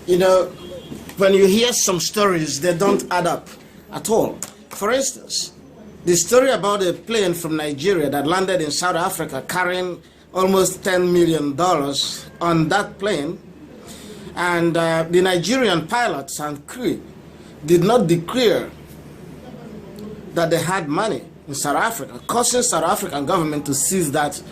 You know, when you hear some stories, they don't add up at all. For instance, the story about a plane from Nigeria that landed in South Africa carrying almost $10 million on that plane, and the Nigerian pilots and crew did not declare that they had money in South Africa, causing South African government to seize that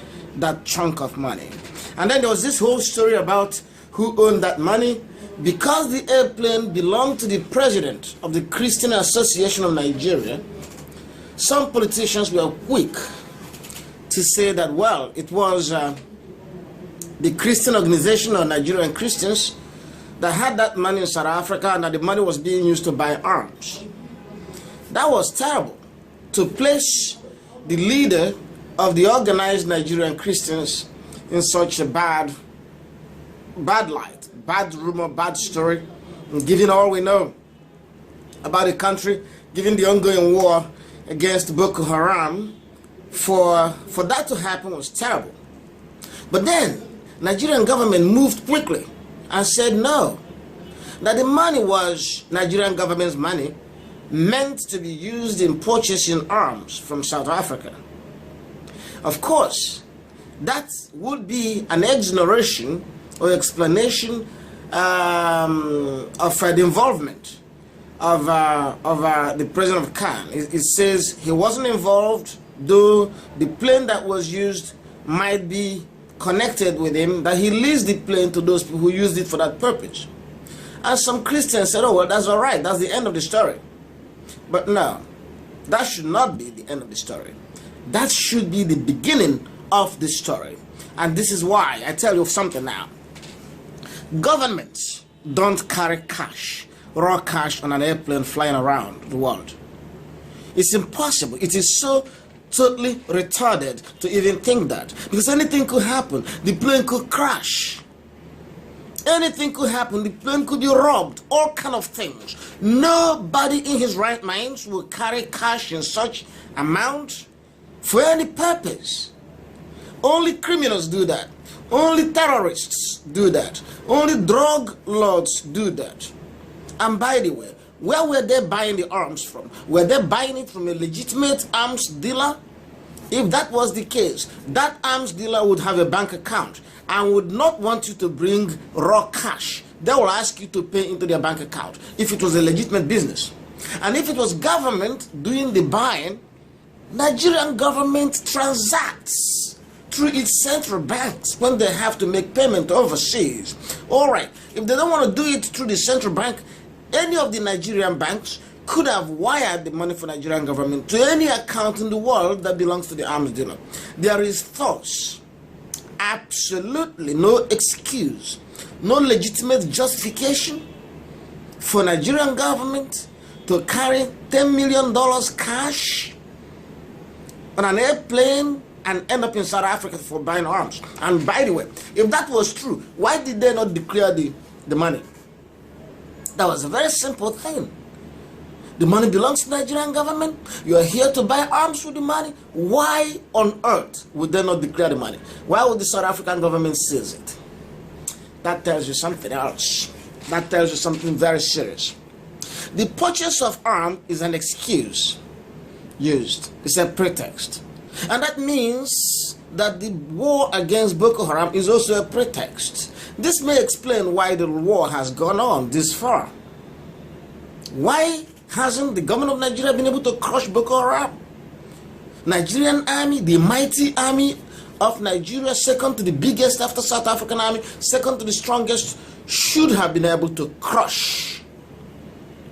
chunk of money. And then there was this whole story about who owned that money. Because the airplane belonged to the president of the Christian Association of Nigeria, some politicians were quick to say that, well, it was the Christian organization of Nigerian Christians that had that money in South Africa, and that the money was being used to buy arms. That was terrible, to place the leader of the organized Nigerian Christians in such a bad light. Bad rumor, bad story, given all we know about the country, given the ongoing war against Boko Haram. For that to happen was terrible. But then Nigerian government moved quickly and said no, that the money was Nigerian government's money, meant to be used in purchasing arms from South Africa. Of course, that would be an exoneration or explanation of the involvement of the president of Khan. It says he wasn't involved, though the plane that was used might be connected with him, that he leased the plane to those people who used it for that purpose. And some Christians said, oh, well, that's all right, that's the end of the story. But no, that should not be the end of the story. That should be the beginning of the story. And this is why I tell you something now. Governments don't carry cash, raw cash, on an airplane flying around the world. It's impossible. It is so totally retarded to even think that, because anything could happen. The plane could crash. Anything could happen. The plane could be robbed. All kind of things. Nobody in his right mind will carry cash in such amount for any purpose. Only criminals do that. Only terrorists do that. Only drug lords do that. And by the way, where were they buying the arms from? Were they buying it from a legitimate arms dealer? If that was the case, that arms dealer would have a bank account and would not want you to bring raw cash. They will ask you to pay into their bank account if it was a legitimate business. And if it was government doing the buying, Nigerian government transacts through its central banks when they have to make payment overseas. All right, if they don't want to do it through the central bank, any of the Nigerian banks could have wired the money for Nigerian government to any account in the world that belongs to the arms dealer. There is thus absolutely no excuse, no legitimate justification for Nigerian government to carry $10 million cash on an airplane and end up in South Africa for buying arms. And by the way, if that was true, why did they not declare the money? That was a very simple thing. The money belongs to the Nigerian government. You are here to buy arms with the money. Why on earth would they not declare the money? Why would the South African government seize it? That tells you something else. That tells you something very serious. The purchase of arms is an excuse used. It's a pretext. And that means that the war against Boko Haram is also a pretext. This may explain why the war has gone on this far. Why hasn't the government of Nigeria been able to crush Boko Haram? Nigerian army, the mighty army of Nigeria, second to the biggest after South African army, second to the strongest, should have been able to crush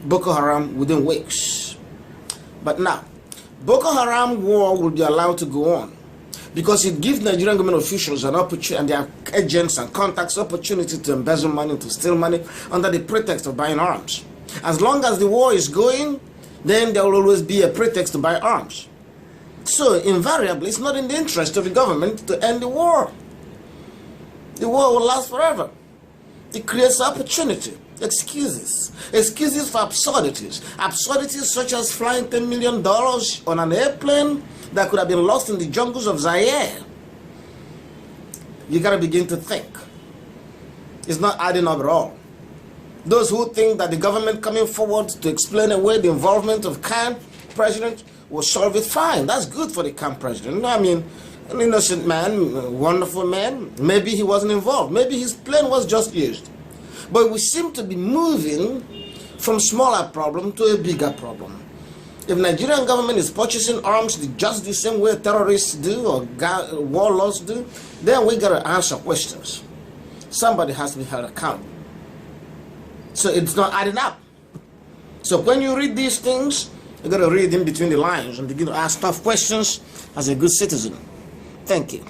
Boko Haram within weeks. But now, Boko Haram war will be allowed to go on because it gives Nigerian government officials an opportunity and their agents and contacts opportunity to embezzle money, to steal money under the pretext of buying arms. As long as the war is going, then there will always be a pretext to buy arms. So invariably, it's not in the interest of the government to end the war. The war will last forever. It creates opportunity. Excuses for absurdities. Absurdities such as flying $10 million on an airplane that could have been lost in the jungles of Zaire. You gotta begin to think. It's not adding up at all. Those who think that the government coming forward to explain away the involvement of Khan president will solve it, fine. That's good for the Khan president. I mean, an innocent man, a wonderful man. Maybe he wasn't involved. Maybe his plane was just used. But we seem to be moving from smaller problem to a bigger problem. If Nigerian government is purchasing arms just the same way terrorists do or warlords do, then we got to answer questions. Somebody has to be held accountable. So it's not adding up. So when you read these things, you got to read in between the lines and begin to ask tough questions as a good citizen. Thank you.